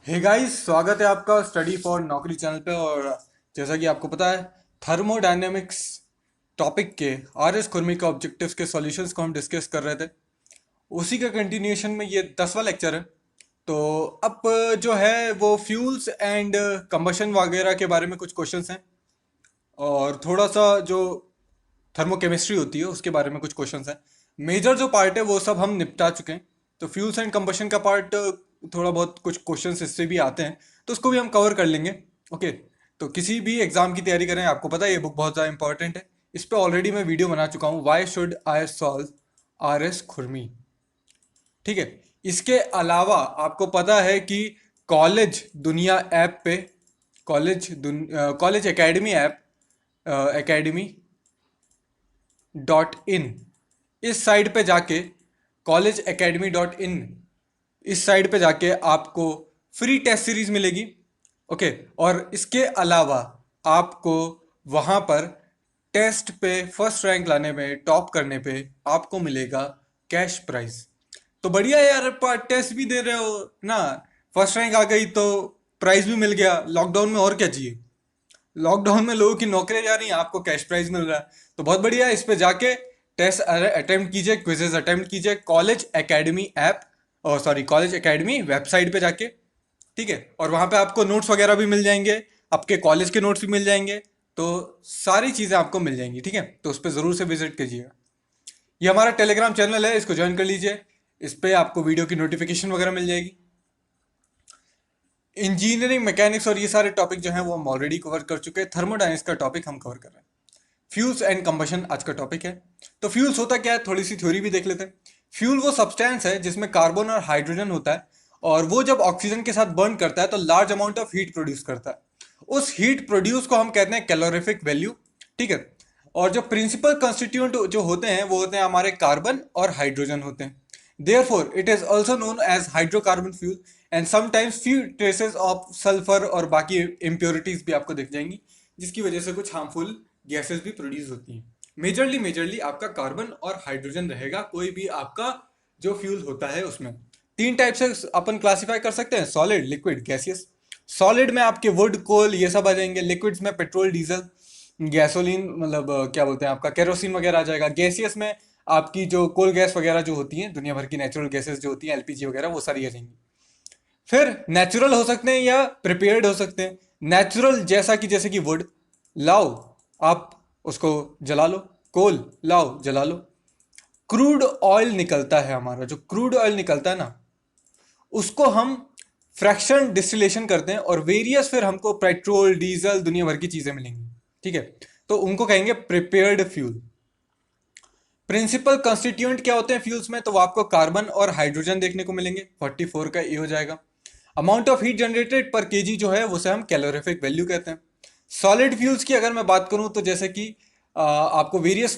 Hey guys, स्वागत है आपका स्टडी फॉर नौकरी चैनल पे। और जैसा कि आपको पता है, थर्मोडायनेमिक्स टॉपिक के आर एस खुरमी के ऑब्जेक्टिव्स के सॉल्यूशंस को हम डिस्कस कर रहे थे। उसी का कंटिन्यूएशन में ये 10वां लेक्चर है। तो अब जो है वो फ्यूल्स एंड कंबशन वगैरह के बारे में कुछ क्वेश्चंस हैं, और थोड़ा सा जो थर्मोकेमिस्ट्री होती है उसके बारे में कुछ क्वेश्चंस हैं। मेजर जो पार्ट है वो सब हम निपटा चुके हैं। तो फ्यूल्स एंड कंबशन का पार्ट थोड़ा बहुत कुछ क्वेश्चंस इससे भी आते हैं, तो उसको भी हम कवर कर लेंगे। ओके। तो किसी भी एग्जाम की तैयारी करें, आपको पता है ये बुक बहुत ज़्यादा इंपॉर्टेंट है। इस पर ऑलरेडी मैं वीडियो बना चुका हूँ, why should I solve R S खुरमी। ठीक है। इसके अलावा आपको पता है कि कॉलेज दुनिया ऐप पे, college academy app, academy dot in, इस साइट पे जाके, कॉलेज एकेडमी डॉट इन, इस साइट पे जाके आपको फ्री टेस्ट सीरीज मिलेगी। ओके। और इसके अलावा आपको वहाँ पर टेस्ट पे फर्स्ट रैंक लाने में, टॉप करने पे आपको मिलेगा कैश प्राइज। तो बढ़िया है यार, पर टेस्ट भी दे रहे हो ना, फर्स्ट रैंक आ गई तो प्राइज भी मिल गया। लॉकडाउन में और क्या चाहिए। लॉकडाउन में लोगों की नौकरियां जा रही हैं, आपको कैश प्राइज मिल रहा है, तो बहुत बढ़िया है। इस पे जाके टेस्ट अटेम्प्ट कीजिए, क्विजेज अटेम्प्ट कीजिए, कॉलेज एकेडमी ऐप, और सॉरी कॉलेज एकेडमी वेबसाइट पे जाके। ठीक है। और वहां पे आपको नोट्स वगैरह भी मिल जाएंगे, आपके कॉलेज के नोट्स भी मिल जाएंगे। तो सारी चीजें आपको मिल जाएंगी। ठीक है। तो उस पर जरूर से विजिट कीजिएगा। ये हमारा टेलीग्राम चैनल है, इसको ज्वाइन कर लीजिए। इस पे आपको वीडियो की नोटिफिकेशन वगैरह मिल जाएगी। इंजीनियरिंग मैकेनिक्स और ये सारे टॉपिक जो हैं वो हम ऑलरेडी कवर कर चुके हैं। थर्मोडायनेमिक्स का टॉपिक हम कवर कर रहे हैं। फ्यूल्स एंड कंबशन आज का टॉपिक है। तो फ्यूल्स होता क्या है, थोड़ी सी थ्योरी भी देख लेते हैं। फ्यूल वो सब्सटेंस है जिसमें कार्बन और हाइड्रोजन होता है, और वो जब ऑक्सीजन के साथ बर्न करता है तो large amount of heat produce करता है। उस हीट प्रोड्यूस को हम कहते हैं कैलोरीफिक वैल्यू। ठीक है। और जो प्रिंसिपल कंस्टिट्यूएंट जो होते हैं वो होते हैं हमारे कार्बन और हाइड्रोजन होते हैं। Therefore, it is also known as hydrocarbon fuel, and sometimes few traces of sulfur और बाकी impurities भी आपको दिख जाएंगी, जिसकी वजह से कुछ हार्मफुल गैसेस भी प्रोड्यूस होती हैं। मेजरली आपका कार्बन और हाइड्रोजन रहेगा कोई भी आपका जो फ्यूल होता है उसमें। तीन टाइप से अपन क्लासिफाई कर सकते हैं, सॉलिड, लिक्विड, गैसियस। सॉलिड में आपके वुड, कोल ये सब आ जाएंगे। लिक्विड्स में पेट्रोल, डीजल, गैसोलीन, मतलब क्या बोलते हैं आपका केरोसिन वगैरह आ जाएगा। गैसियस में आपकी जो कोल गैस वगैरह जो होती हैं, दुनिया भर की नेचुरल गैसेस जो होती हैं, एलपीजी वगैरह, वो सारी आ जाएंगी। फिर नेचुरल हो सकते हैं या प्रिपेयर्ड हो सकते हैं। नेचुरल जैसे कि वुड लाओ, आप उसको जला लो। कोल लाओ, जला लो। क्रूड ऑयल निकलता है, हमारा जो क्रूड ऑयल निकलता है ना, उसको हम फ्रैक्शन डिस्टिलेशन करते हैं, और वेरियस फिर हमको पेट्रोल, डीजल, दुनिया भर की चीजें मिलेंगी। ठीक है। तो उनको कहेंगे प्रिपेयर्ड फ्यूल। प्रिंसिपल कंस्टिट्यूएंट क्या होते हैं फ्यूल्स में, तो वो आपको कार्बन और हाइड्रोजन देखने को मिलेंगे। 44 का ए हो जाएगा। अमाउंट ऑफ हीट जनरेटेड पर केजी जो है उसे हम कैलोरीफिक वैल्यू कहते हैं। सॉलिड फ्यूल्स की अगर मैं बात करूं तो जैसे कि आपको वेरियस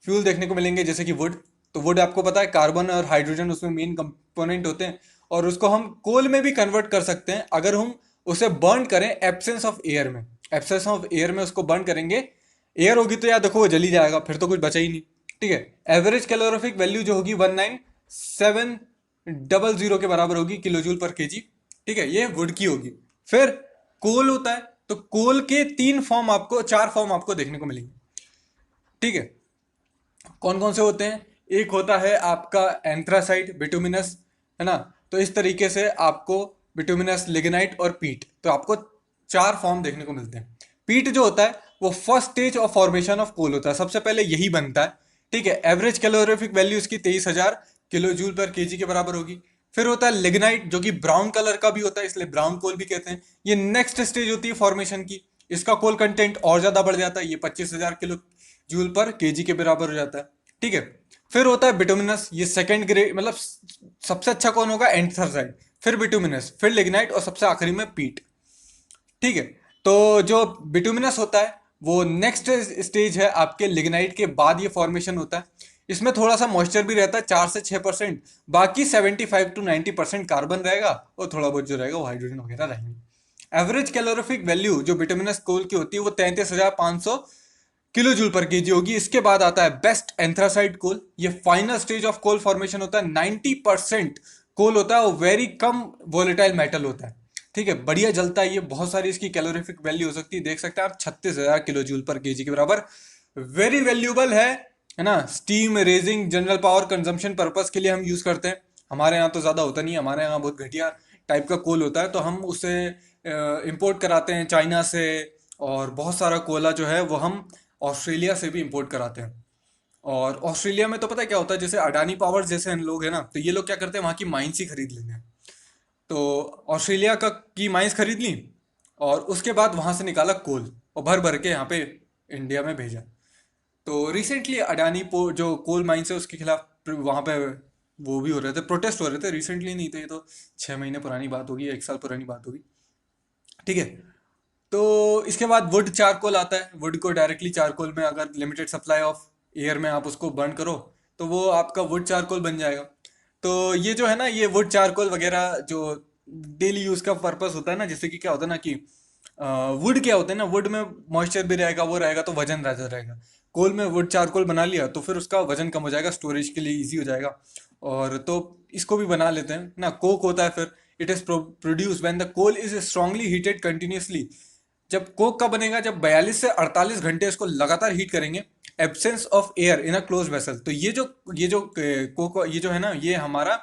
फ्यूल देखने को मिलेंगे, जैसे कि वुड। तो वुड आपको पता है कार्बन और हाइड्रोजन उसमें मेन कंपोनेंट होते हैं, और उसको हम कोल में भी कन्वर्ट कर सकते हैं अगर हम उसे बर्न करें एब्सेंस ऑफ एयर में। एब्सेंस ऑफ एयर में उसको बर्न करेंगे। एयर होगी तो यार देखो वो जली जाएगा, फिर तो कुछ बचा ही नहीं। ठीक है। एवरेज कैलोरीफिक वैल्यू जो होगी 19700 के बराबर होगी, किलो जूल पर केजी। ठीक है। ये वुड की होगी। फिर कोल होता है, तो कोल के चार फॉर्म आपको देखने को मिलेंगे। ठीक है। कौन कौन से होते हैं, एक होता है आपका एंथ्रासाइट, बिटुमिनस, है ना। तो इस तरीके से आपको बिटुमिनस, लिग्नाइट और पीट, तो आपको चार फॉर्म देखने को मिलते हैं। पीट जो होता है वो first stage of formation of coal होता है, सबसे पहले यही बनता है। ठीक है। एवरेज कैलोरीफिक वैल्यू इसकी 23,000 किलो जूल पर केजी के बराबर होगी। फिर होता है लिग्नाइट, जो कि ब्राउन कलर का भी होता है, इसलिए ब्राउन कोल भी कहते हैं। ये नेक्स्ट स्टेज होती है फॉर्मेशन की। इसका कोल कंटेंट और ज्यादा बढ़ जाता है, ये 25,000 किलो जूल पर केजी के बराबर हो जाता है। ठीक है। फिर होता है बिटुमिनस, ये सेकंड ग्रेड, मतलब सबसे अच्छा कौन होगा, एंथ्रासाइट, फिर बिटुमिनस, फिर लिग्नाइट, और सबसे आखिरी में पीट। ठीक है। तो जो बिटुमिनस होता है वो नेक्स्ट स्टेज है, आपके लिग्नाइट के बाद ये फॉर्मेशन होता है। इसमें थोड़ा सा मॉइस्चर भी रहता है, 4 से 6%। बाकी 75 to 90% कार्बन रहेगा, और थोड़ा बहुत जो रहेगा वो हाइड्रोजन वगैरह रहेंगे। एवरेज कैलोरीफिक वैल्यू जो बिटुमिनस कोल की होती है वो 33,500 किलो जूल पर केजी होगी। इसके बाद आता है बेस्ट एंथ्रासाइट कोल। ये final stage of coal formation होता है। 90% कोल होता है, वो वेरी कम वोलेटाइल मेटल होता है। ठीक है, बढ़िया जलता है ये, बहुत सारी इसकी कैलोरीफिक वैल्यू हो सकती है, देख सकते हैं आप 36,000 किलो जूल पर केजी के बराबर। वेरी वैल्यूएबल है ना। Steam raising general power consumption purpose के लिए हम यूज करते हैं। हमारे यहाँ तो ज्यादा होता नहीं है, हमारे यहाँ बहुत घटिया टाइप का कोल होता है, तो हम उसे इंपोर्ट कराते हैं चाइना से। और बहुत सारा कोयला जो है वो हम ऑस्ट्रेलिया से भी इंपोर्ट कराते हैं। और ऑस्ट्रेलिया में तो पता है क्या होता है, जैसे अडानी पावर जैसे लोग हैं ना, तो ये लोग क्या करते हैं, वहाँ की माइंस ही खरीद लेते हैं। तो ऑस्ट्रेलिया का की माइंस खरीद ली, और उसके बाद वहां से निकाला कोल, और भर भर के यहाँ पे इंडिया में भेजा। तो रिसेंटली अडानी जो कोल माइंस है उसके खिलाफ वहां पे वो भी हो रहे थे, प्रोटेस्ट हो रहे थे। रिसेंटली नहीं थे, ये तो 6 महीने पुरानी बात होगी, 1 साल पुरानी बात होगी। ठीक है। तो इसके बाद वुड चारकोल आता है। वुड को डायरेक्टली चारकोल में, अगर लिमिटेड सप्लाई ऑफ एयर में आप उसको बर्न करो, तो वो आपका वुड चारकोल बन जाएगा। तो ये जो है ना, ये वुड चारकोल वगैरह जो डेली यूज का पर्पस होता है ना, जैसे कि क्या होता है ना कि वुड क्या होता है ना, वुड में मॉइस्चर भी रहेगा, वो रहेगा तो वजन रहता रहेगा। कोल में वुड चारकोल बना लिया तो फिर उसका वजन कम हो जाएगा, स्टोरेज के लिए इजी हो जाएगा। और तो इसको भी बना लेते हैं ना। कोक होता है फिर, it is produce when the coal is strongly heated continuously. जब कोक कब बनेगा, जब 42 से 48 घंटे इसको लगातार हीट करेंगे, absence of air in a close vessel. तो ये जो कोक ये जो है ना, ये हमारा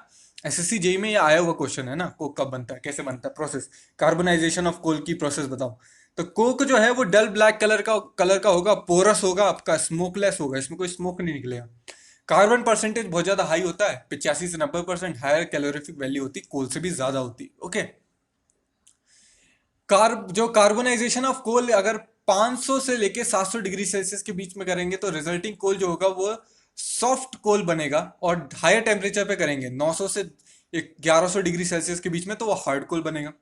एसएससी जेई में ये आया हुआ क्वेश्चन है ना, कोक कब बनता है, कैसे बनता है, प्रोसेस, कार्बोनाइजेशन ऑफ कोल की प्रोसेस बताओ। तो कोक जो है वो डल ब्लैक कलर का होगा, पोरस होगा आपका, स्मोकलेस होगा, इसमें कोई स्मोक नहीं निकलेगा। कार्बन परसेंटेज बहुत ज्यादा हाई होता है, 85 से 90%। हायर कैलोरीफिक वैल्यू होती, कोल से भी ज्यादा होती। ओके। जो कार्बोनाइजेशन ऑफ कोल अगर 500 से लेके 700 डिग्री सेल्सियस के बीच में करेंगे, तो रिजल्टिंग कोल जो होगा वो सॉफ्ट कोल बनेगा। और हायर टेम्परेचर पे करेंगे, 900 से 1100 डिग्री सेल्सियस के बीच में, तो वो हार्ड कोल बनेगा,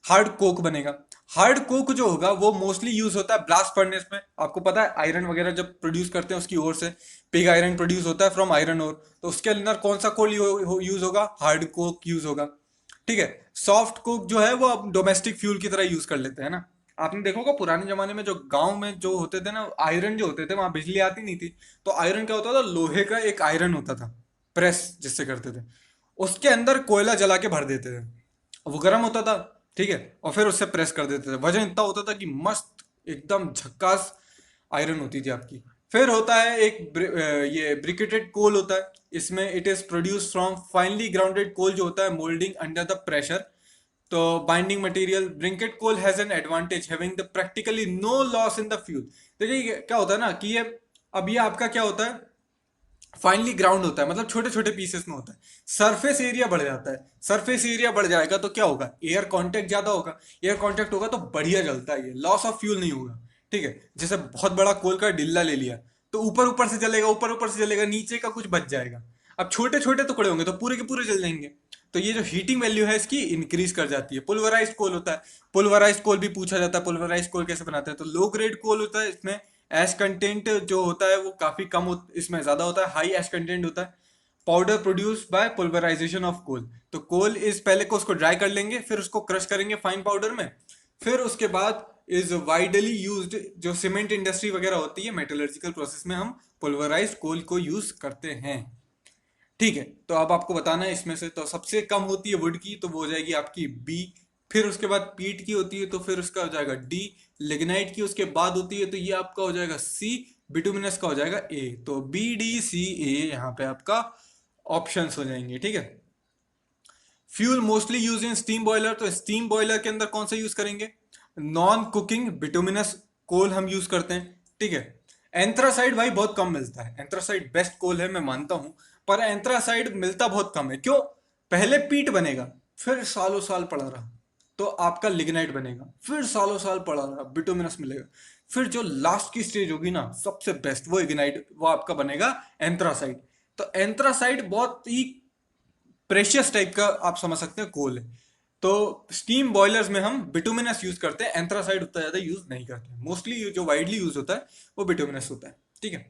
हार्ड कोक बनेगा। हार्ड कोक जो होगा वो मोस्टली यूज होता है ब्लास्ट फर्नेस में। आपको पता है आयरन वगैरह जब प्रोड्यूस करते हैं उसकी ओर से, पिग आयरन प्रोड्यूस होता है फ्रॉम आयरन ओर, तो उसके अंदर कौन सा कोल यूज होगा, हार्ड कोक यूज होगा। ठीक है। सॉफ्ट कुक जो है वो अब डोमेस्टिक फ्यूल की तरह यूज कर लेते हैं ना। आपने देखा होगा पुराने जमाने में जो गांव में जो होते थे ना, आयरन जो होते थे, वहां बिजली आती नहीं थी, तो आयरन क्या होता था, लोहे का एक आयरन होता था, प्रेस जिससे करते थे, उसके अंदर कोयला जला के भर देते थे, वो गर्म होता था। ठीक है। और फिर उससे प्रेस कर देते थे, वजन इतना होता था कि मस्त एकदम झक्कास आयरन होती थी आपकी। फिर होता है एक ये ब्रिकेटेड कोल होता है। इसमें it is produce from finally grounded coal जो होता है, मोल्डिंग अंडर द प्रेशर। तो binding material, briquette coal has an advantage having the practically no loss in the fuel. देखिए क्या होता है ना कि ये, अब ये आपका क्या होता है, फाइनली ग्राउंड होता है, मतलब छोटे छोटे पीसेस में होता है। सरफेस एरिया बढ़ जाता है, सरफेस एरिया बढ़ जाएगा तो क्या होगा, एयर कांटेक्ट ज्यादा होगा, एयर कांटेक्ट होगा तो बढ़िया जलता है, ये लॉस ऑफ फ्यूल नहीं होगा। ठीक है। जैसे बहुत बड़ा कोल का डिल्ला ले लिया, तो ऊपर ऊपर से जलेगा, ऊपर ऊपर से जलेगा, नीचे का कुछ बच जाएगा। अब छोटे छोटे टुकड़े होंगे तो पूरे के पूरे जल जाएंगे। तो ये जो हीटिंग वैल्यू है इसकी इंक्रीज कर जाती है। पुलवराइज्ड कोल होता है, पुलवराइज्ड कोल भी पूछा जाता है, पुलवराइज्ड कोल कैसे बनाते हैं, तो लो ग्रेड कोल होता है, इसमें एश कंटेंट जो होता है वो काफी कम इसमें ज्यादा होता है, हाई एश कंटेंट होता है। Powder produce by pulverisation of coal. तो कोल इज पहले को उसको ड्राई कर लेंगे, फिर उसको क्रश करेंगे फाइन पाउडर में, फिर उसके बाद इज वाइडली यूज्ड, जो सीमेंट इंडस्ट्री वगैरह होती है, मेटलर्जिकल प्रोसेस में हम पुलवराइज्ड कोल को यूज करते हैं। ठीक है। तो अब आपको बताना है इसमें से, तो सबसे कम होती है वुड की, तो वो हो जाएगी आपकी बी। फिर उसके बाद पीट की होती है, तो फिर उसका हो जाएगा डी। लिग्नाइट की उसके बाद होती है, तो ये आपका हो जाएगा सी। बिटुमिनस का हो जाएगा ए। तो बी डी सी ए यहाँ पे आपका ऑप्शंस हो जाएंगे। ठीक है। Fuel mostly use in steam boiler, तो स्टीम बॉयलर के अंदर कौन सा यूज करेंगे, नॉन कुकिंग बिटुमिनस कोल हम यूज करते हैं। ठीक है। एंथ्रासाइड भाई बहुत कम मिलता है, एंथ्रासाइड बेस्ट कोल है मैं मानता हूं, पर एंथ्रासाइड मिलता बहुत कम है। क्यों, पहले पीट बनेगा, फिर सालों साल पड़ा रहा तो आपका लिग्नाइट बनेगा, फिर सालों साल पड़ा रहा बिटुमिनस मिलेगा, फिर जो लास्ट की स्टेज होगी ना सबसे बेस्ट, वो इग्नाइट, वो आपका बनेगा एंथ्रासाइड। तो एंथ्रासाइड बहुत ही प्रेशियस टाइप का आप समझ सकते हैं कोल है। तो स्टीम बॉयलर्स में हम बिटुमिनस यूज करते हैं, एंथ्रासाइड उतना ज्यादा यूज नहीं करते हैं। मोस्टली जो वाइडली यूज होता है वो बिटुमिनस होता है। ठीक है।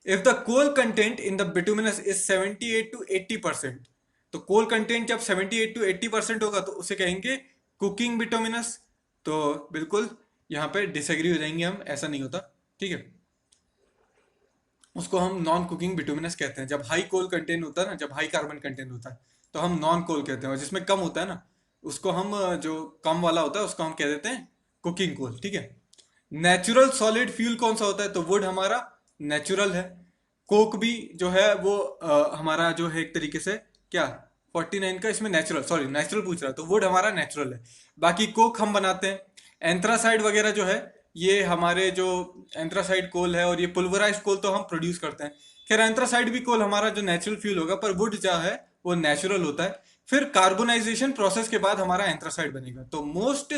If the coal content in the bituminous is 78 to 80%, तो कोल कंटेंट जब 78 to 80% होगा तो उसे कहेंगे कुकिंग बिटुमिनस। तो बिल्कुल यहाँ पे डिसएग्री हो जाएंगे हम, ऐसा नहीं होता। ठीक है। उसको हम नॉन कुकिंग बिटुमिनस कहते हैं। जब हाई कोल कंटेंट होता है ना, जब हाई कार्बन कंटेंट होता है, तो हम नॉन कोल कहते हैं, और जिसमें कम होता है ना, उसको हम जो कम वाला होता है उसको हम कह देते हैं कुकिंग कोल, ठीक है। नेचुरल सॉलिड फ्यूल कौन सा होता है, तो वुड हमारा नेचुरल है। कोक भी जो है वो हमारा जो है एक तरीके से क्या 49 का इसमें नेचुरल, सॉरी नेचुरल पूछ रहा है, तो वुड हमारा नेचुरल है। बाकी कोक हम बनाते हैं। एंथ्रासाइड वगैरह जो है ये हमारे जो एंथ्रासाइड कोल है, और ये पुल्वराइज्ड कोल तो हम प्रोड्यूस करते हैं। खैर एंथ्रासाइड भी कोल हमारा जो नेचुरल फ्यूल होगा, पर वुड जो है वो नेचुरल होता है। फिर कार्बोनाइजेशन प्रोसेस के बाद हमारा एंथ्रासाइड बनेगा, तो मोस्ट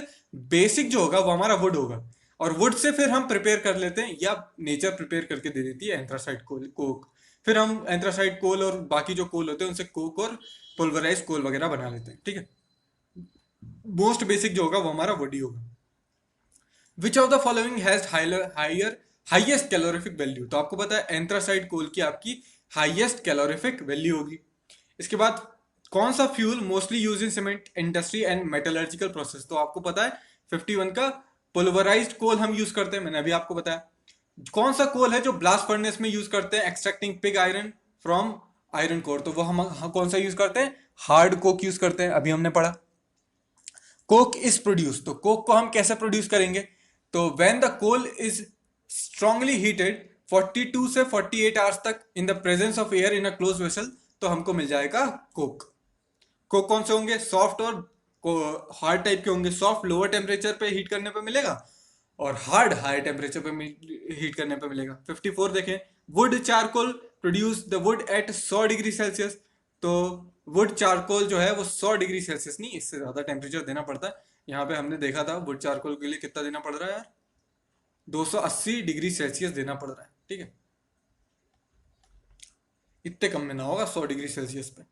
बेसिक जो होगा वो हमारा वुड होगा। और वुड से फिर हम प्रिपेयर कर लेते हैं, या नेचर प्रिपेयर करके दे देती है एंथ्रासाइड कोल, कोक। फिर हम एंथ्रासाइड कोल और बाकी जो कोल होते हैं उनसे कोक और पुल्वराइज कोल वगैरह बना लेते हैं, ठीक है। मोस्ट बेसिक जो होगा वो हमारा वुड ही होगा। Which of the following has higher highest calorific value, तो आपको पता है एंथ्रासाइड कोल की आपकी हाईएस्ट कैलोरीफिक वैल्यू होगी। इसके बाद कौन सा fuel mostly use in cement industry and metallurgical process, तो आपको पता है 51 का पुल्वराइज्ड कोल हम यूज करते हैं, मैंने अभी आपको बताया। कौन सा कोल है जो ब्लास्ट फर्नेस में यूज करते हैं extracting pig iron from iron core, तो वो हम कौन सा यूज करते हैं, हार्ड कोक यूज करते हैं, अभी हमने पढ़ा। कोक इज प्रोड्यूस, तो कोक को हम कैसे प्रोड्यूस करेंगे, तो when the coal is strongly heated 42 से 48 आवर्स तक in the presence of air in a close vessel, तो हमको मिल जाएगा कोक। कोक कौन से होंगे, सॉफ्ट और हार्ड टाइप के होंगे। सॉफ्ट लोअर टेम्परेचर पे हीट करने पे मिलेगा, और हार्ड हाई टेम्परेचर पे हीट करने पे मिलेगा। 54 देखें, would charcoal produce the wood eight 100 degree Celsius, तो वुड चारकोल जो है वो 100 डिग्री सेल्सियस नहीं, इससे ज़्यादा टेम्परेचर देना पड़ता है। यहाँ पे हमने देखा था वुड चारकोल के लिए कितना देना पड़ रहा है यार, 280 डिग्री सेल्सियस देना पड़ रहा है, ठीक है। इतने कम में ना होगा 100 डिग्री सेल्सियस पे।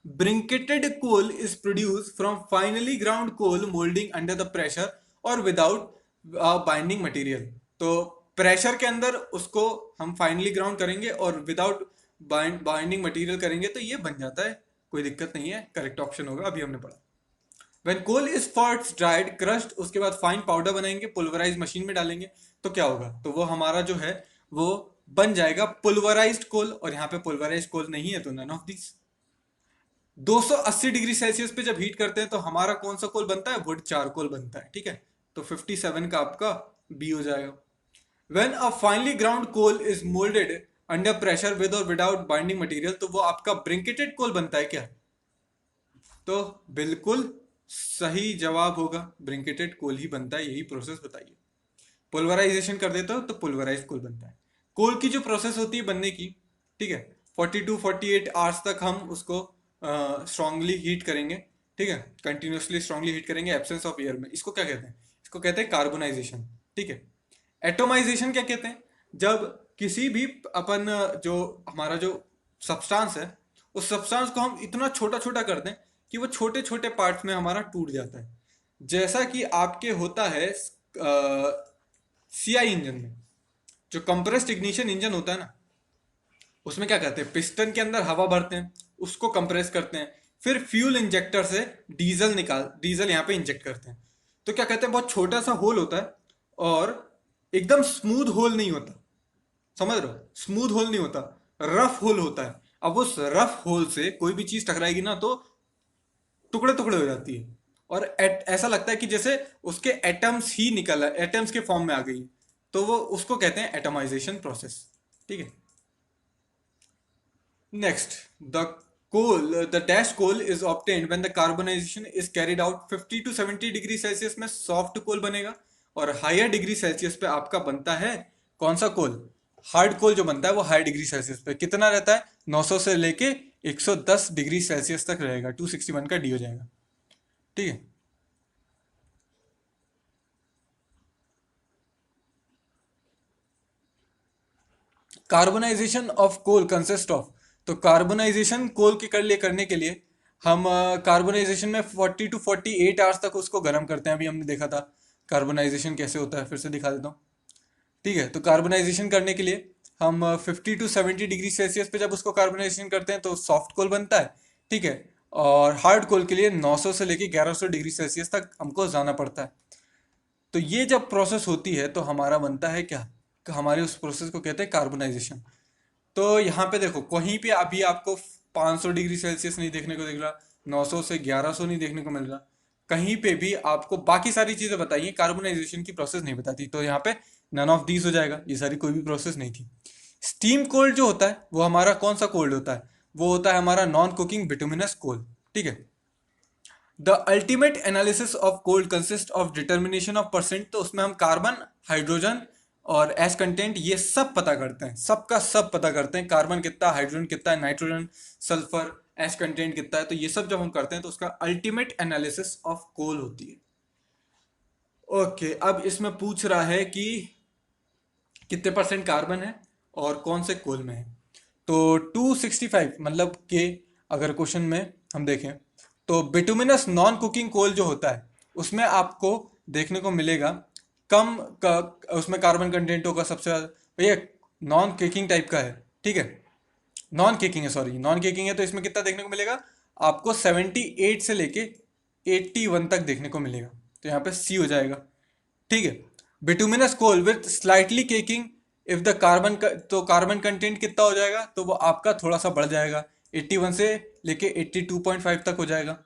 Briquetted coal is produce from finally ground coal moulding under the pressure और विदाउट बाइंडिंग मटेरियल, तो प्रेशर के अंदर उसको हम फाइनली ग्राउंड करेंगे और विदाउट बाइंडिंग मटेरियल करेंगे, तो ये बन जाता है, कोई दिक्कत नहीं है, करेक्ट ऑप्शन होगा, अभी हमने पढ़ा। When coal is first dried crushed, उसके बाद फाइन पाउडर बनाएंगे, पुल्वराइज मशीन में डालेंगे, तो क्या होगा, तो वो हमारा जो है वो बन जाएगा पुल्वराइज्ड कोल, और यहाँ पे पुल्वराइज्ड कोल नहीं है तो none of this. 280 degree Celsius पे जब हीट करते हैं तो हमारा कौन सा कोल बनता है, वुड चारकोल बनता है, ठीक है। तो 57 का आपका बी हो जाएगा। When a finally ground coal is moulded under pressure with और विदाउट बाइंडिंग मटेरियल, तो वो आपका ब्रिंकेटेड कोल बनता है क्या, तो बिल्कुल सही जवाब होगा, ब्रिंकेटेड कोल ही बनता है, यही प्रोसेस बताइए। पुल्वराइजेशन कर देते हो तो पुल्वराइज कोल बनता है। कोल की जो प्रोसेस होती है बनने की, ठीक है, 42-48 आवर्स तक हम उसको स्ट्रांगली हीट करेंगे, ठीक है, कंटिन्यूसली स्ट्रांगली हीट करेंगे एब्सेंस ऑफ एयर में। इसको क्या कहते हैं, इसको कहते हैं कार्बोनाइजेशन, ठीक है। एटोमाइजेशन क्या कहते हैं, जब किसी भी अपन जो हमारा जो सब्सटेंस है उस सब्सटेंस को हम इतना छोटा छोटा कर दें कि वो छोटे छोटे पार्ट्स में हमारा टूट जाता है। जैसा कि आपके होता है सीआई इंजन में, जो कंप्रेस्ड इग्निशन इंजन होता है ना, उसमें क्या करते हैं, पिस्टन के अंदर हवा भरते हैं, उसको कंप्रेस करते हैं, फिर फ्यूल इंजेक्टर से डीजल यहाँ पे इंजेक्ट करते हैं। तो क्या कहते हैं, बहुत छोटा सा होल होता है और एकदम स्मूथ होल नहीं होता, समझ रहे हो, स्मूथ होल नहीं होता, रफ होल होता है। अब उस रफ होल से कोई भी चीज टकराएगी ना तो टुकड़े टुकड़े हो जाती है, और ऐसा लगता है कि जैसे उसके एटम्स ही निकल एटम्स के फॉर्म में आ गई, तो वो उसको कहते हैं एटमाइजेशन प्रोसेस, ठीक है। Next, the coal the dash coal is obtained when the carbonisation is carried out 50 to 70 degree Celsius में सॉफ्ट कोल बनेगा, और हायर डिग्री सेल्सियस पे आपका बनता है कौन सा कोल, हार्ड कोल जो बनता है वो हाई डिग्री सेल्सियस पे कितना रहता है, 900 से लेके 110 डिग्री सेल्सियस तक रहेगा, 261 का डी हो जाएगा, ठीक है। Carbonisation of coal consist of, तो कार्बोनाइजेशन कोल के कर लिए करने के लिए हम कार्बोनाइजेशन में 40 to 48 आवर्स तक उसको गर्म करते हैं, अभी हमने देखा था कार्बोनाइजेशन कैसे होता है, फिर से दिखा देता हूँ, ठीक है। तो कार्बोनाइजेशन करने के लिए हम 50 to 70 डिग्री सेल्सियस पे जब उसको कार्बोनाइजेशन करते हैं तो सॉफ्ट कोल बनता है, ठीक है। और हार्ड कोल के लिए 900 से लेके 1100 डिग्री सेल्सियस तक हमको जाना पड़ता है। तो ये जब प्रोसेस होती है तो हमारा बनता है क्या, हमारे उस प्रोसेस को कहते हैं कार्बोनाइजेशन। तो यहाँ पे देखो कहीं पे अभी आपको 500 डिग्री सेल्सियस नहीं देखने को दिख रहा, 900 से 1100 नहीं देखने को मिल रहा, कहीं पे भी आपको बाकी सारी चीजें बताइए, कार्बोनाइजेशन की प्रोसेस नहीं बताती, तो यहाँ पे नन ऑफ दीज हो जाएगा, ये सारी कोई भी प्रोसेस नहीं थी। स्टीम कोल्ड जो होता है वो हमारा कौन सा कोल्ड होता है, वो होता है हमारा नॉन कुकिंग बिटुमिनस कोल। ठीक है। The ultimate analysis of cold consist of determination of percent, तो उसमें हम कार्बन, हाइड्रोजन और एस कंटेंट ये सब पता करते हैं, सबका सब पता करते हैं, कार्बन कितना, हाइड्रोजन कितना है, नाइट्रोजन, सल्फर, एस कंटेंट कितना है, तो ये सब जब हम करते हैं तो उसका अल्टीमेट एनालिसिस ऑफ कोल होती है। ओके, अब इसमें पूछ रहा है कि कितने परसेंट कार्बन है और कौन से कोल में है। तो 265 मतलब के, अगर क्वेश्चन में हम देखें तो बिटुमिनस नॉन कुकिंग कोल जो होता है उसमें आपको देखने को मिलेगा कम का, उसमें कार्बन कंटेंट होगा सबसे ज़्यादा। भैया नॉन केकिंग टाइप का है, ठीक है, नॉन केकिंग है, सॉरी नॉन केकिंग है, तो इसमें कितना देखने को मिलेगा आपको 78 से लेके 81 तक देखने को मिलेगा, तो यहाँ पे सी हो जाएगा। ठीक है। Bituminous coal with slightly caking, if the carbon, तो कार्बन कंटेंट कितना हो जाएगा, तो वो आपका थोड़ा सा बढ़ जाएगा, 81 से लेके 82.5 तक हो जाएगा।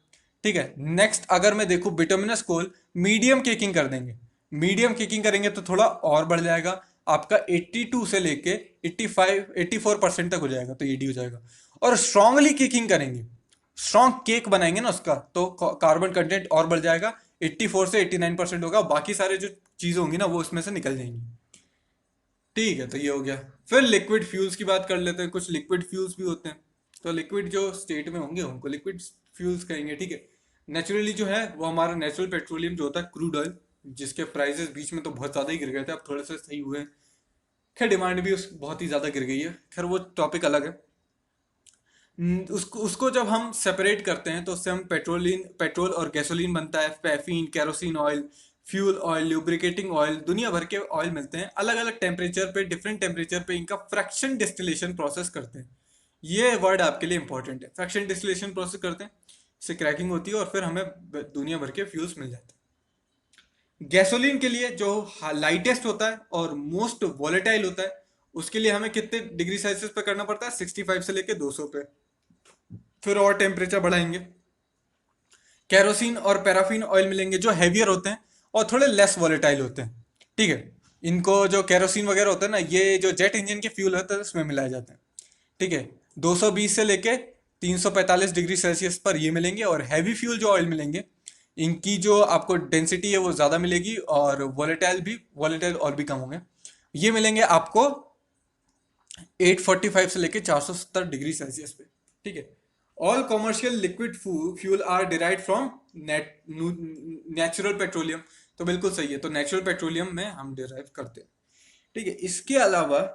ठीक है। नेक्स्ट अगर मैं देखूं बिटुमिनस कोल मीडियम केकिंग कर देंगे, मीडियम केकिंग करेंगे तो थोड़ा और बढ़ जाएगा, आपका 82 से लेके 84% तक हो जाएगा, तो ईडी हो जाएगा। और स्ट्रांगली केकिंग करेंगे, स्ट्रॉन्ग केक बनाएंगे ना उसका, तो कार्बन कंटेंट और बढ़ जाएगा, 84 से 89% होगा, बाकी सारे जो चीज़ें होंगी ना वो इसमें से निकल जाएंगी। ठीक है, तो ये हो गया। फिर लिक्विड फ्यूल्स की बात कर लेते हैं। कुछ लिक्विड फ्यूल्स भी होते हैं, तो लिक्विड जो स्टेट में होंगे उनको लिक्विड फ्यूल्स कहेंगे। ठीक है। नेचुरली जो है वो हमारा नेचुरल पेट्रोलियम जो होता है, क्रूड ऑयल, जिसके प्राइसेस बीच में तो बहुत ज़्यादा ही गिर गए थे, अब थोड़े से सही हुए हैं। खैर डिमांड भी उस बहुत ही ज़्यादा गिर गई है, खैर वो टॉपिक अलग है। उसको उसको जब हम सेपरेट करते हैं तो उससे हम पेट्रोल और गैसोलीन बनता है, paraffin, kerosene oil, fuel oil, lubricating oil, दुनिया भर के ऑयल मिलते हैं। अलग अलग टेम्परेचर पे, डिफरेंट टेम्परेचर पे इनका फ्रैक्शन डिस्टिलेशन प्रोसेस करते हैं। ये वर्ड आपके लिए इंपॉर्टेंट है, फ्रैक्शन डिस्टिलेशन प्रोसेस करते हैं, इससे क्रैकिंग होती है और फिर हमें दुनिया भर के फ्यूल्स मिल जाते हैं। गैसोलीन के लिए जो लाइटेस्ट होता है और मोस्ट वॉलेटाइल होता है, उसके लिए हमें कितने डिग्री सेल्सियस पे करना पड़ता है, 65 से लेके 200 पे, फिर और टेम्परेचर बढ़ाएंगे। कैरोसिन और पैराफिन ऑयल मिलेंगे जो हैवियर होते हैं और थोड़े लेस वॉलेटाइल होते हैं। ठीक है। इनको जो कैरोसिन वगैरह होता है ना, ये जो जेट इंजन के फ्यूल होते हैं उसमें मिलाए जाते हैं। ठीक है। 220 से लेके 345 डिग्री सेल्सियस पर ये मिलेंगे, और हैवी फ्यूल जो ऑयल मिलेंगे इनकी जो आपको डेंसिटी है वो ज़्यादा मिलेगी, और वॉलेटाइल और भी कम होंगे। ये मिलेंगे आपको 845 से लेके 470 डिग्री सेल्सियस पे। ठीक है। All commercial liquid fuel are derive from natural petroleum, तो बिल्कुल सही है, तो नेचुरल पेट्रोलियम में हम डिराइव करते हैं। ठीक है। इसके अलावा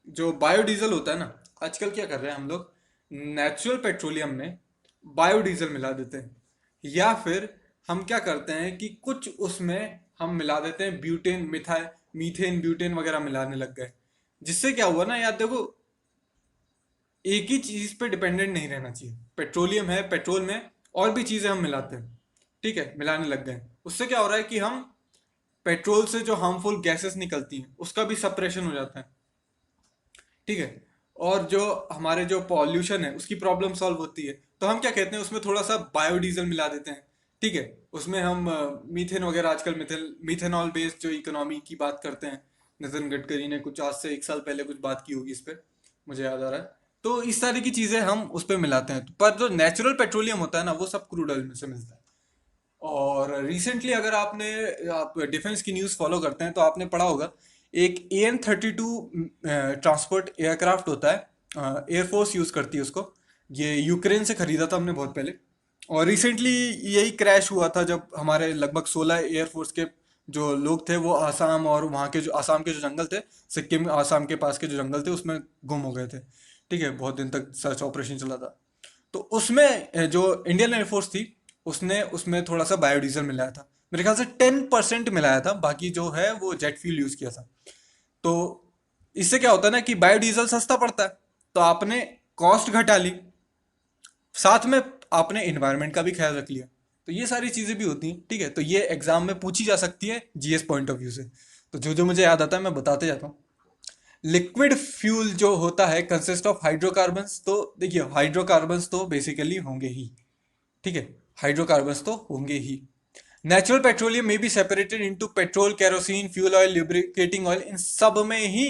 जो बायोडीजल होता है ना, आजकल क्या कर रहे हैं हम लोग, नेचुरल पेट्रोलियम में बायोडीजल मिला देते हैं, या फिर हम क्या करते हैं कि कुछ उसमें हम मिला देते हैं ब्यूटेन, मिथाइल, मीथेन, ब्यूटेन वगैरह मिलाने लग गए। जिससे क्या हुआ ना यार, देखो एक ही चीज पे डिपेंडेंट नहीं रहना चाहिए। पेट्रोलियम है, पेट्रोल में और भी चीजें हम मिलाते हैं, ठीक है, मिलाने लग गए। उससे क्या हो रहा है कि हम पेट्रोल से जो हार्मफुल गैसेस निकलती हैं उसका भी सप्रेशन हो जाता है। ठीक है। और जो हमारे जो पॉल्यूशन है उसकी प्रॉब्लम सॉल्व होती है, तो हम क्या कहते हैं उसमें थोड़ा सा बायोडीजल मिला देते हैं। ठीक है। उसमें हम मीथेन वगैरह, आजकल मीथेनॉल बेस्ड जो इकोनॉमी की बात करते हैं, नितिन गडकरी ने कुछ आज से 1 साल पहले कुछ बात की होगी इस पर, मुझे याद आ रहा है। तो इस तरह की चीज़ें हम उस पर मिलाते हैं, पर जो नेचुरल पेट्रोलियम होता है ना वो सब क्रूड ऑयल में से मिलता है। और रिसेंटली अगर आप डिफेंस की न्यूज़ फॉलो करते हैं तो आपने पढ़ा होगा, एक AN-32 ट्रांसपोर्ट एयरक्राफ्ट होता है, एयरफोर्स यूज़ करती है उसको। ये यूक्रेन से खरीदा था हमने बहुत पहले, और रिसेंटली यही क्रैश हुआ था जब हमारे लगभग 16 एयरफोर्स के जो लोग थे वो आसाम और वहाँ के जो आसाम के जो जंगल थे, सिक्किम आसाम के पास के जो जंगल थे उसमें गुम हो गए थे। ठीक है। बहुत दिन तक सर्च ऑपरेशन चला था। तो उसमें जो इंडियन एयरफोर्स थी उसने उसमें थोड़ा सा बायोडीजल मिलाया था, मेरे ख्याल से 10% मिलाया था, बाकी जो है वो जेट फ्यूल यूज़ किया था। तो इससे क्या होता है ना कि बायोडीजल सस्ता पड़ता है, तो आपने कॉस्ट घटा ली, साथ में आपने इन्वायरमेंट का भी ख्याल रख लिया। तो ये सारी चीज़ें भी होती हैं। ठीक है। तो ये एग्जाम में पूछी जा सकती है जीएस पॉइंट ऑफ व्यू से, तो जो जो मुझे याद आता है मैं बताते जाता हूँ। लिक्विड फ्यूल जो होता है कंसिस्ट ऑफ हाइड्रोकार्बन्स, तो देखिए हाइड्रोकार्बन्स तो बेसिकली होंगे ही। ठीक है। हाइड्रोकार्बन्स तो होंगे ही। नेचुरल पेट्रोलियम में be separated into petrol, kerosene, fuel oil, lubricating oil, इन सब में ही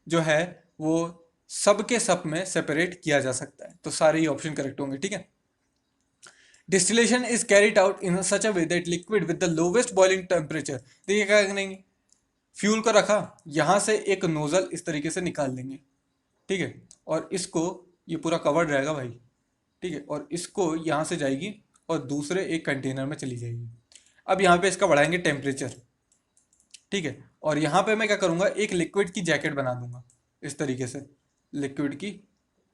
जो है वो सब के सब में सेपरेट किया जा सकता है। तो सारे ही ऑप्शन करेक्ट होंगे, ठीक है। Distillation is carried out in such a way that liquid with the lowest boiling temperature, देखिए क्या करेंगे, फ्यूल को रखा, यहां से एक नोजल इस तरीके से निकाल लेंगे, ठीक है, और इसको, ये पूरा कवर्ड रहेगा भाई, ठीक है, और इसको यहाँ से जाएगी और दूसरे एक कंटेनर में चली जाएगी। अब यहाँ पे इसका बढ़ाएंगे टेम्परेचर, ठीक है, और यहाँ पे मैं क्या करूँगा, एक लिक्विड की जैकेट बना दूंगा इस तरीके से, लिक्विड की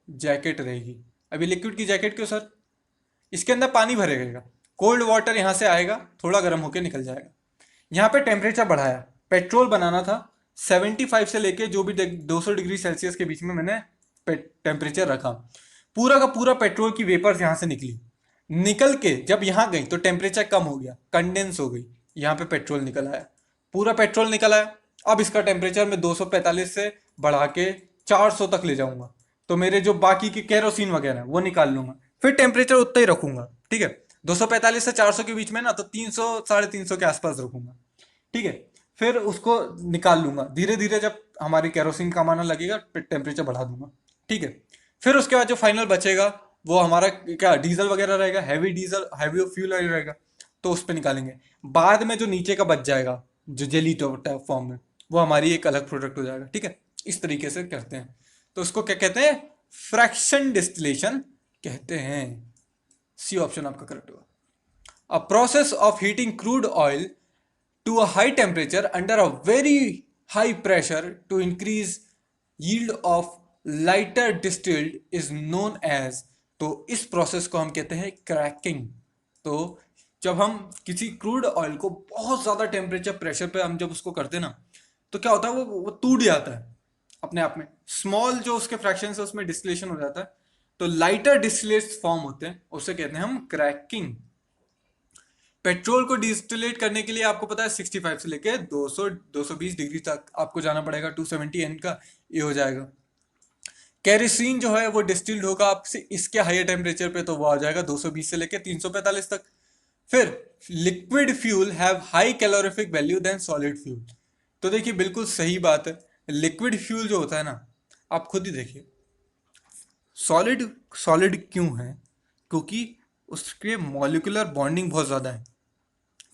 जैकेट रहेगी। अभी लिक्विड की जैकेट क्यों सर, इसके अंदर पानी भरेगा, कोल्ड वाटर यहाँ से आएगा, थोड़ा गर्म होकर निकल जाएगा। यहाँ पे टेम्परेचर बढ़ाया, पेट्रोल बनाना था 75 से लेके जो भी 200 डिग्री सेल्सियस के बीच में मैंने टेम्परेचर रखा, पूरा का पूरा पेट्रोल की वेपर्स यहाँ से निकली, निकल के जब यहाँ गई तो टेम्परेचर कम हो गया, कंडेंस हो गई, यहाँ पे पेट्रोल निकल आया, पूरा पेट्रोल निकल आया। अब इसका टेम्परेचर मैं 245 से बढ़ा के 400 तक ले जाऊंगा, तो मेरे जो बाकी के केरोसिन वगैरह वो निकाल लूंगा, फिर टेम्परेचर उतना ही रखूंगा, ठीक है, 245 से 400 के बीच में ना, तो 300 350 के आसपास रखूंगा, ठीक है। फिर उसको निकाल लूंगा, धीरे धीरे जब हमारी केरोसिन कम आना लगेगा टेम्परेचर बढ़ा दूंगा, ठीक है। फिर उसके बाद जो फाइनल बचेगा वो हमारा क्या डीजल वगैरह रहेगा, heavy diesel, heavy fuel oil रहेगा, तो उस पर निकालेंगे। बाद में जो नीचे का बच जाएगा जो जेली फॉर्म में, वो हमारी एक अलग प्रोडक्ट हो जाएगा, ठीक है। इस तरीके से करते हैं, तो उसको क्या कहते हैं, फ्रैक्शन डिस्टिलेशन कहते हैं। सी ऑप्शन आपका करेक्ट होगा। A process of heating crude oil to a high temperature under a very high pressure to increase yield of lighter distilled is known as, तो इस प्रोसेस को हम कहते हैं क्रैकिंग। तो जब हम किसी क्रूड ऑयल को बहुत ज़्यादा टेम्परेचर प्रेशर पे हम जब उसको करते हैं ना, तो क्या होता है, वो टूट जाता है अपने आप में, स्मॉल जो उसके फ्रैक्शन है उसमें डिस्टिलेशन हो जाता है, तो लाइटर डिस्टिलेट्स फॉर्म होते हैं, उसे कहते हैं हम क्रैकिंग। पेट्रोल को डिस्टिलेट करने के लिए आपको पता है 65 से लेके 220 डिग्री तक आपको जाना पड़ेगा, 270 N का ये हो जाएगा। केरोसिन जो है वो डिस्टिल्ड होगा आपसे इसके हायर टेम्परेचर पे, तो वो आ जाएगा 220 से लेके 345 तक। फिर liquid fuel have high calorific value than solid fuel, तो देखिए बिल्कुल सही बात है, लिक्विड फ्यूल जो होता है ना, आप खुद ही देखिए, सॉलिड सॉलिड क्यों है, क्योंकि उसके मॉलिक्यूलर बॉन्डिंग बहुत ज़्यादा है,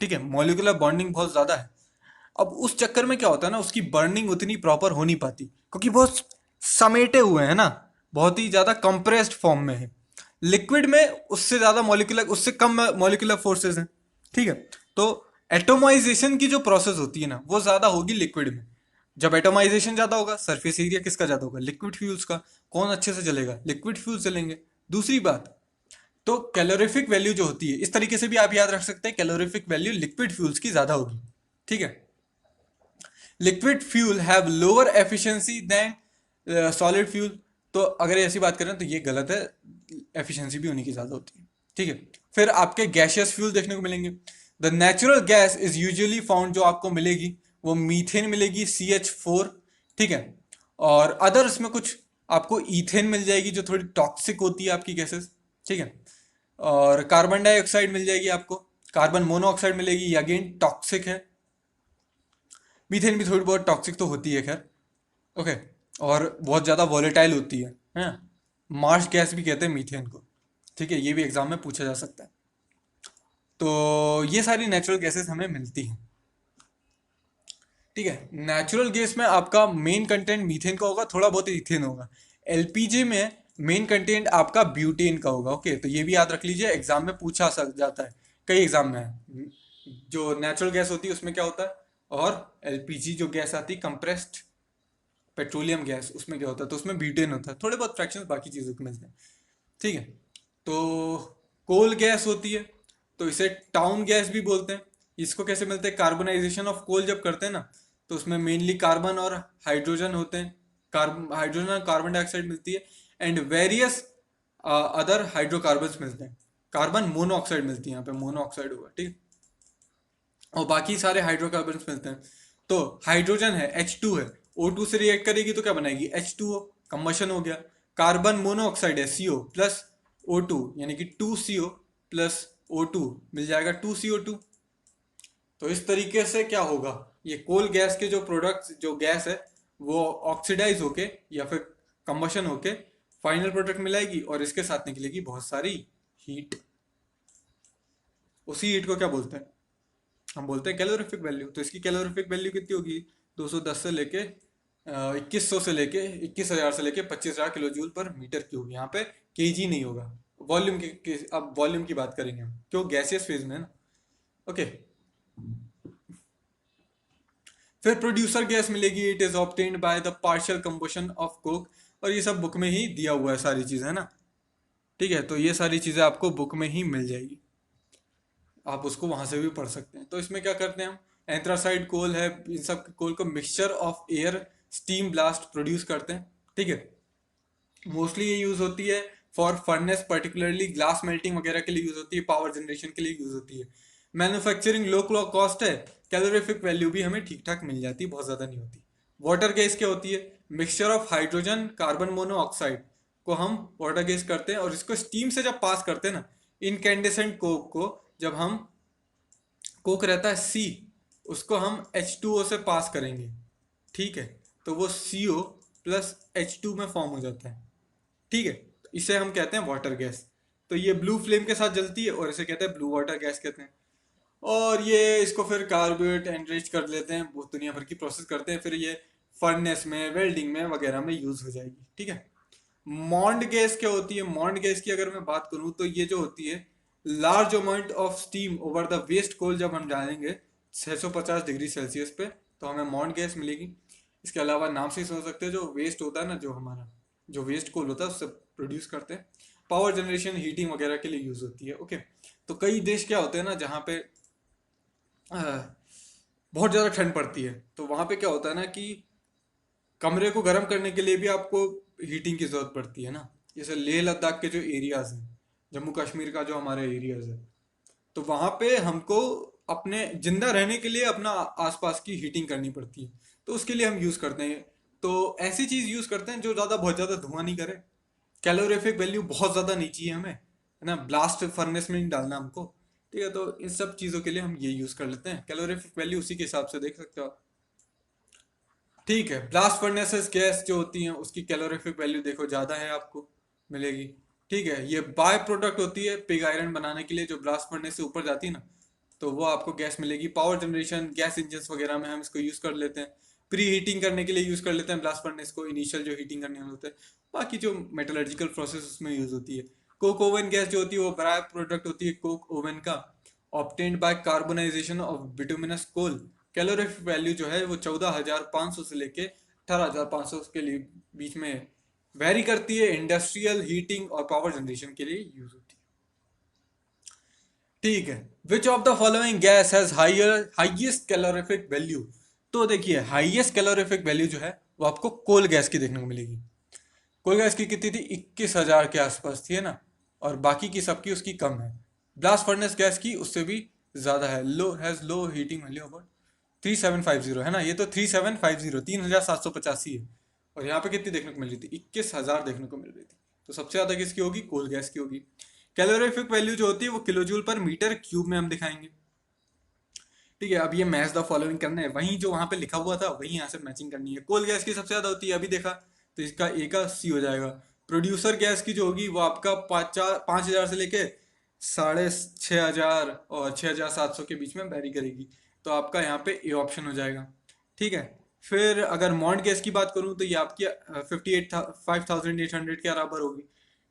ठीक है, मॉलिक्यूलर बॉन्डिंग बहुत ज़्यादा है। अब उस चक्कर में क्या होता है ना, उसकी बर्निंग उतनी प्रॉपर हो नहीं पाती, क्योंकि बहुत समेटे हुए हैं ना, बहुत ही ज़्यादा कंप्रेस्ड फॉर्म में है। लिक्विड में उससे ज़्यादा मॉलिक्यूलर, उससे कम मॉलिक्यूलर फोर्सेस हैं, ठीक है। तो एटोमाइजेशन की जो प्रोसेस होती है ना, वो ज़्यादा होगी लिक्विड में। जब एटोमाइजेशन ज़्यादा होगा, सरफेस एरिया किसका ज़्यादा होगा, लिक्विड फ्यूल्स का। कौन अच्छे से चलेगा, लिक्विड फ्यूल चलेंगे। दूसरी बात, तो कैलोरीफिक वैल्यू जो होती है, इस तरीके से भी आप याद रख सकते हैं, कैलोरीफिक वैल्यू लिक्विड फ्यूल्स की ज़्यादा होगी, ठीक है। Liquid fuel have lower efficiency than solid fuel, तो अगर ऐसी बात करें तो ये गलत है, एफिशिएंसी भी उन्हीं की ज़्यादा होती है, ठीक है। फिर आपके गैशियस फ्यूल देखने को मिलेंगे। The natural gas is usually found, जो आपको मिलेगी वो मीथेन मिलेगी, CH4, ठीक है, और अदर्स में कुछ आपको ईथेन मिल जाएगी जो थोड़ी टॉक्सिक होती है आपकी गैसेस, ठीक है, और कार्बन डाइऑक्साइड मिल जाएगी आपको, कार्बन मोनोऑक्साइड मिलेगी, ये अगेन टॉक्सिक है। मीथेन भी थोड़ी बहुत टॉक्सिक तो होती है खैर, ओके, और बहुत ज़्यादा वॉलेटाइल होती है, मार्श गैस भी कहते हैं मीथेन को, ठीक है, ये भी एग्जाम में पूछा जा सकता है। तो ये सारी नेचुरल गैसेस हमें मिलती हैं, ठीक है। नेचुरल गैस में आपका मेन कंटेंट मीथेन का होगा, थोड़ा बहुत इथेन होगा। एलपीजी में मेन कंटेंट आपका ब्यूटेन का होगा, ओके, तो ये भी याद रख लीजिए, एग्जाम में पूछा जाता है, कई एग्जाम में है। जो नेचुरल गैस होती है उसमें क्या होता है, और एलपीजी जो गैस आती है कंप्रेस्ड पेट्रोलियम गैस, उसमें क्या होता है, तो उसमें ब्यूटेन होता है, थोड़े बहुत फ्रैक्शंस बाकी चीज़ों के मिलते हैं, ठीक है। तो कोल गैस होती है, तो इसे टाउन गैस भी बोलते हैं। इसको कैसे मिलते हैं, कार्बनाइजेशन ऑफ कोल जब करते हैं ना, तो उसमें मेनली कार्बन और हाइड्रोजन होते हैं, हाइड्रोजन और कार्बन डाइऑक्साइड मिलती है, एंड वेरियस अदर हाइड्रोकार्बन्स मिलते हैं। कार्बन मोनोऑक्साइड मिलती है, यहाँ पे मोनोऑक्साइड होगा, ठीक है, और बाकी सारे हाइड्रोकार्बन्स मिलते हैं। तो हाइड्रोजन है, H2 है, O2 से रिएक्ट करेगी तो क्या बनाएगी, H2O, कंबशन हो गया। कार्बन मोनोऑक्साइड है, CO प्लस O2, यानी कि 2CO प्लस O2 मिल जाएगा 2CO2, तो इस तरीके से क्या होगा, ये कोल गैस के जो प्रोडक्ट्स, जो गैस है वो ऑक्सीडाइज होके या फिर कंबशन होके फाइनल प्रोडक्ट मिलाएगी और इसके साथ निकलेगी बहुत सारी हीट। उसी हीट को क्या बोलते हैं, हम बोलते हैं कैलोरीफिक वैल्यू। तो इसकी कैलोरीफिक वैल्यू कितनी होगी, 210 से लेके 2100 से लेके 21,000 से लेके 25,000 kilojoule per metre cube. यहाँ पे केजी नहीं होगा, वॉल्यूम अब वॉल्यूम की बात करेंगे हम, क्यों गैसियस फेज में है ना। ओके, फिर प्रोड्यूसर गैस मिलेगी, it is obtained by the partial combustion of Coke. और ये सब बुक में ही दिया हुआ है सारी चीजें, है ना। ठीक है, तो ये सारी चीजें आपको बुक में ही मिल जाएगी, आप उसको वहां से भी पढ़ सकते हैं। तो इसमें क्या करते हैं हम, एंथ्रासाइड कोल है, इन सब कोल को mixture of air steam blast produce करते हैं। ठीक है, मोस्टली ये यूज होती है for furnace, particularly glass melting वगैरह के लिए यूज होती है, पावर जनरेशन के लिए यूज होती है। मैन्युफैक्चरिंग लो कॉस्ट है, कैलोरीफिक वैल्यू भी हमें ठीक ठाक मिल जाती है, बहुत ज़्यादा नहीं होती। वाटर गैस क्या होती है, mixture of hydrogen carbon monoxide को हम वाटर गैस करते हैं, और इसको स्टीम से जब पास करते हैं ना, इनकैंडेसेंट कोक को जब हम, कोक रहता है सी, उसको हम H2O से पास करेंगे। ठीक है, तो वो CO प्लस H2 में फॉर्म हो जाता है। ठीक है, तो इसे हम कहते हैं वाटर गैस। तो ये ब्लू फ्लेम के साथ जलती है और इसे कहते हैं ब्लू वाटर गैस कहते हैं। और ये इसको फिर कार्बोरेट एनरिच कर लेते हैं, बहुत दुनिया भर की प्रोसेस करते हैं, फिर ये फर्नेस में, वेल्डिंग में वगैरह में यूज हो जाएगी। ठीक है, मॉन्ड गैस क्या होती है, मॉन्ड गैस की अगर मैं बात करूं तो ये जो होती है, large amount of steam over the waste coal जब हम डालेंगे 650 डिग्री सेल्सियस पे, तो हमें मॉन्ड गैस मिलेगी। इसके अलावा नाम से ही समझ सकते हैं, जो वेस्ट होता है ना, जो हमारा जो वेस्ट कोल होता है उससे प्रोड्यूस करते हैं, पावर जनरेशन, हीटिंग वगैरह के लिए यूज होती है। ओके, तो कई देश क्या होते हैं ना जहाँ पे बहुत ज़्यादा ठंड पड़ती है, तो वहाँ पे क्या होता है ना कि कमरे को गर्म करने के लिए भी आपको हीटिंग की ज़रूरत पड़ती है ना। जैसे लेह लद्दाख के जो एरियाज हैं, जम्मू कश्मीर का जो हमारे एरियाज है, तो वहाँ पे हमको अपने जिंदा रहने के लिए अपना आसपास की हीटिंग करनी पड़ती है, तो उसके लिए हम यूज़ करते हैं। तो ऐसी चीज़ यूज़ करते हैं जो ज़्यादा बहुत ज़्यादा धुआं नहीं करे, कैलोरीफिक वैल्यू बहुत ज़्यादा नहीं चाहिए हमें, है ना, ब्लास्ट फर्नेस में नहीं डालना हमको। ठीक है, तो इन सब चीज़ों के लिए हम ये यूज़ कर लेते हैं, कैलोरीफिक वैल्यू उसी के हिसाब से देख सकते हो आप। ठीक है, ब्लास्ट फर्नेसेस गैस जो होती हैं उसकी कैलोरीफिक वैल्यू देखो ज़्यादा है, आपको मिलेगी। ठीक है, ये बाय प्रोडक्ट होती है पिग आयरन बनाने के लिए, जो ब्लास्ट फर्नेस से ऊपर जाती है ना, तो वो आपको गैस मिलेगी। पावर जनरेशन, गैस इंजन्स वगैरह में हम इसको यूज़ कर लेते हैं, प्री हीटिंग करने के लिए यूज़ कर लेते हैं ब्लास्ट फर्नेस को, इनिशियल जो हीटिंग करने होते हैं। बाकी जो मेटलर्जिकल प्रोसेस उसमें यूज़ होती है। कोक ओवन गैस जो होती है वो बाय प्रोडक्ट होती है कोक ओवन का, obtained by carbonisation of bituminous coal. Calorific value जो है वो 14,500 से लेके 18,500 के लिए बीच में वेरी करती है, इंडस्ट्रियल हीटिंग और पावर जनरेशन के लिए यूज होती है। ठीक है, विच of the following gas has highest calorific value. तो देखिए, हाईएस्ट कैलोरीफिक वैल्यू जो है वो आपको कोल गैस की देखने को मिलेगी। कोल गैस की कितनी थी, 21,000 के आसपास थी, है ना, और बाकी की सबकी उसकी कम है। ब्लास्ट फर्नेस गैस की उससे भी ज़्यादा है, low has low heating value about 3750, है ना, ये तो 3750, 3785 है। और यहाँ पे कितनी देखने को मिल रही थी, 21,000 देखने को मिल रही थी। तो सबसे ज़्यादा किसकी होगी, कोल गैस की होगी। कैलोरीफिक वैल्यू जो होती है वो kilojoule per metre cube में हम दिखाएंगे। ठीक है, अब ये मैच द फॉलोइंग करना है, वहीं जो वहां पे लिखा हुआ था वहीं यहाँ से मैचिंग करनी है। कोल गैस की सबसे ज्यादा होती है, अभी देखा, तो इसका ए का सी हो जाएगा। प्रोड्यूसर गैस की जो होगी वो आपका 5,000 से लेके 6,500 और 6,700 के बीच में वेरी करेगी, तो आपका यहाँ पे ए ऑप्शन हो जाएगा। ठीक है, फिर अगर मॉन्ड गैस की बात करूँ तो ये आपकी 58,800 के बराबर होगी।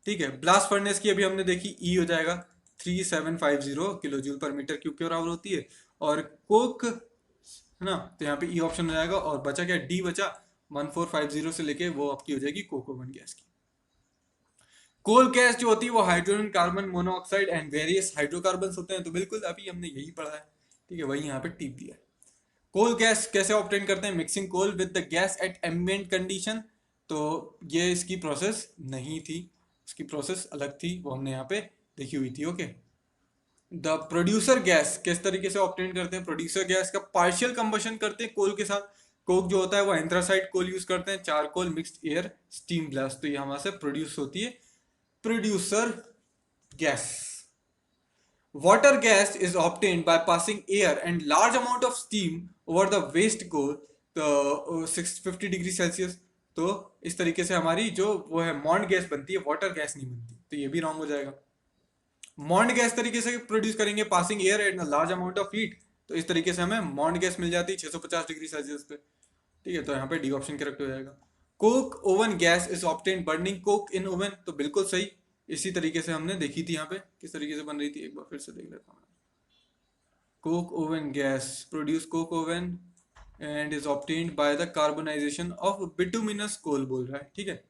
ठीक है, ब्लास्ट फर्नेस की अभी हमने देखी, ई हो जाएगा, 3750 kilojoule per metre cube के बराबर होती है। और कोक, है ना, तो यहाँ पे ई ऑप्शन हो जाएगा, और बचा क्या, डी बचा, 1450 से लेके वो आपकी हो जाएगी कोक ओवन गैस की। कोल गैस जो होती है वो hydrogen carbon monoxide and various hydrocarbon होते हैं, तो बिल्कुल अभी हमने यही पढ़ा है। ठीक है, वही यहाँ पे टिप दिया है। कोल गैस कैसे ऑब्टेन करते हैं, mixing coal with the gas at ambient condition. तो ये इसकी प्रोसेस नहीं थी, इसकी प्रोसेस अलग थी, वो हमने यहाँ पे देखी हुई थी। ओके, द प्रोड्यूसर गैस किस तरीके से ऑब्टेन करते हैं, प्रोड्यूसर गैस का पार्शियल कंबशन करते हैं कोल के साथ। कोक जो होता है वो एंथ्रासाइड कोल यूज करते हैं, charcoal mixed air steam blast, तो ये हमारे से प्रोड्यूस होती है producer gas. water gas is obtained by passing air and large amount of steam over the waste coal तो 650 डिग्री सेल्सियस। तो इस तरीके से हमारी जो वो है मॉन्ड गैस बनती है, वाटर गैस नहीं बनती, तो ये भी रॉन्ग हो जाएगा। मॉन्ड गैस तरीके से प्रोड्यूस करेंगे passing air at large amount of heat, तो इस तरीके से हमें मॉन्ड गैस मिल जाती है 650 डिग्री सेल्सियस पे। ठीक है, तो यहाँ पे डी ऑप्शन करेक्ट हो जाएगा। Coke oven gas is obtain burning Coke in oven, तो बिल्कुल सही। इसी तरीके से हमने देखी थी यहाँ पे किस तरीके से बन रही थी, एक बार फिर से देख लेता हूँ। Coke oven gas produce coke oven and is obtained by the carbonisation of bituminous coal बोल रहा है। ठीक है,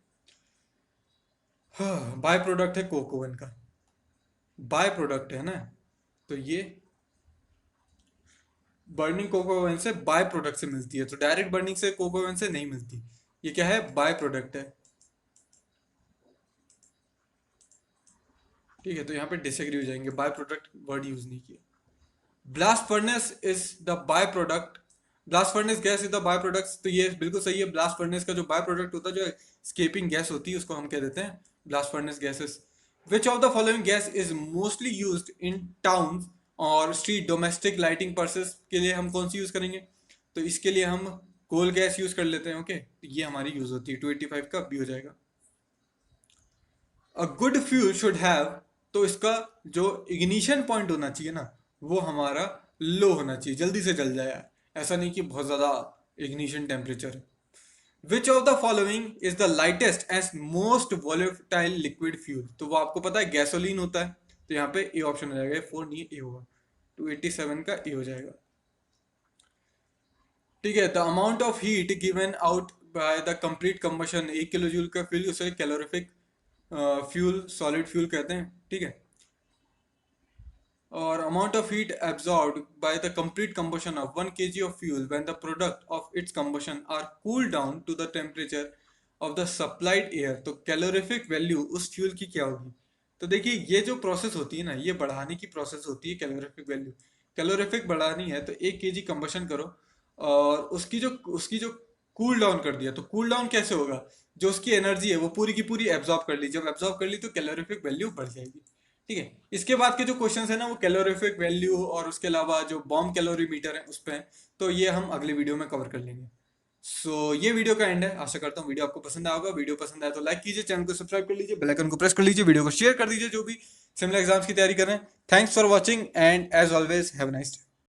बाय प्रोडक्ट है कोक ओवन का, बाय प्रोडक्ट है ना, तो ये बर्निंग कोक ओवन से बाय प्रोडक्ट से मिलती है, तो डायरेक्ट बर्निंग से कोक ओवन से नहीं मिलती। ये क्या है, बाय प्रोडक्ट है। ठीक है, तो यहाँ पे डिसएग्री हो जाएंगे, बाय प्रोडक्ट वर्ड यूज नहीं किया। Blast furnace is the by product, blast furnace gas is the by product, तो ये बिल्कुल सही है। ब्लास्ट फर्नेस का जो बाय प्रोडक्ट होता है, जो स्केपिंग गैस होती है, उसको हम कह देते हैं blast furnace gases. Which of the following gas is mostly used in town और स्ट्रीट डोमेस्टिक लाइटिंग पर्पसेस के लिए हम कौन सी यूज करेंगे, तो इसके लिए हम कोल गैस यूज कर लेते हैं। ओके, तो ये हमारी यूज होती है, 285 का बी हो जाएगा। A good fuel should have, तो इसका जो इग्निशन पॉइंट होना चाहिए ना, वो हमारा लो होना चाहिए, जल्दी से जल जाए, ऐसा नहीं कि बहुत ज्यादा ignition temperature. Which of the following is the lightest and most volatile liquid fuel, तो वो आपको पता है गैसोलीन होता है, तो यहाँ पे ए ऑप्शन हो जाएगा, 4 नहीं ए होगा, 287 का ए हो जाएगा। ठीक है, the amount of heat given out by the complete combustion, 1 kilojoule का फ्यूल, उसे कैलोरीफिक फ्यूल, सॉलिड फ्यूल कहते हैं। ठीक है, और amount of heat absorbed by the complete combustion of 1 kg of fuel when the product of its combustion are cool down to the temperature of the supplied air, तो calorific value उस fuel की क्या होगी। तो देखिए, ये जो process होती है ना, ये बढ़ाने की प्रोसेस होती है कैलोरीफिक वैल्यू। कैलोरीफिक बढ़ानी है तो 1 kg कंबशन करो और उसकी जो कूल डाउन कर दिया, तो कूल डाउन कैसे होगा, जो उसकी एनर्जी है वो पूरी की पूरी एब्जॉर्ब कर ली, जब एब्जॉर्ब कर ली तो कैलोरीफिक वैल्यू बढ़ जाएगी। ठीक है, इसके बाद के जो क्वेश्चंस है ना, वो कैलोरीफिक वैल्यू और उसके अलावा जो बॉम्ब कैलोरीमीटर है उस पर है, तो ये हम अगले वीडियो में कवर कर लेंगे। ये वीडियो का एंड है। आशा करता हूँ वीडियो आपको पसंद आया होगा। वीडियो पसंद आया तो लाइक कीजिए, चैनल को सब्सक्राइब कर लीजिए, बेल आइकन को प्रेस कर लीजिए, वीडियो को शेयर कर दीजिए जो भी सिमिलर एग्जाम्स की तैयारी कर रहे हैं। Thanks for watching and as always have a nice day.